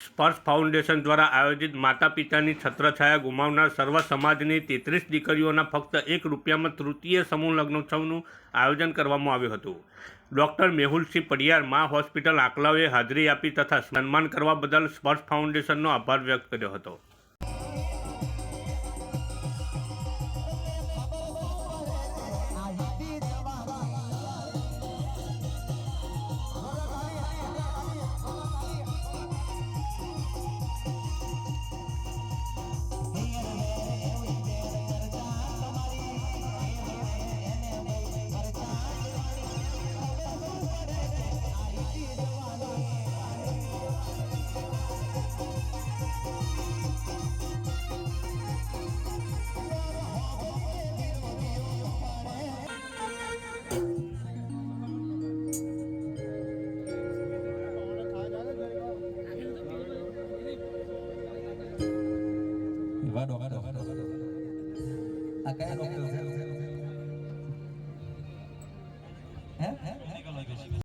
સ્પર્શ ફાઉન્ડેશન દ્વારા આયોજિત માતા પિતાની છત્રછાયા ગુમાવનાર સર્વ સમાજની 33 દીકરીઓના ફક્ત ₹1 તૃતીય સમૂહ લગ્નોત્સવનું આયોજન કરવામાં આવ્યું હતું. ડૉક્ટર મેહુલસિંહ પડિયાર મા હોસ્પિટલ આંકલાવએ હાજરી આપી તથા સન્માન કરવા બદલ સ્પર્શ ફાઉન્ડેશનનો આભાર વ્યક્ત કર્યો હતો. આ કયા ડોક્ટર છે? હે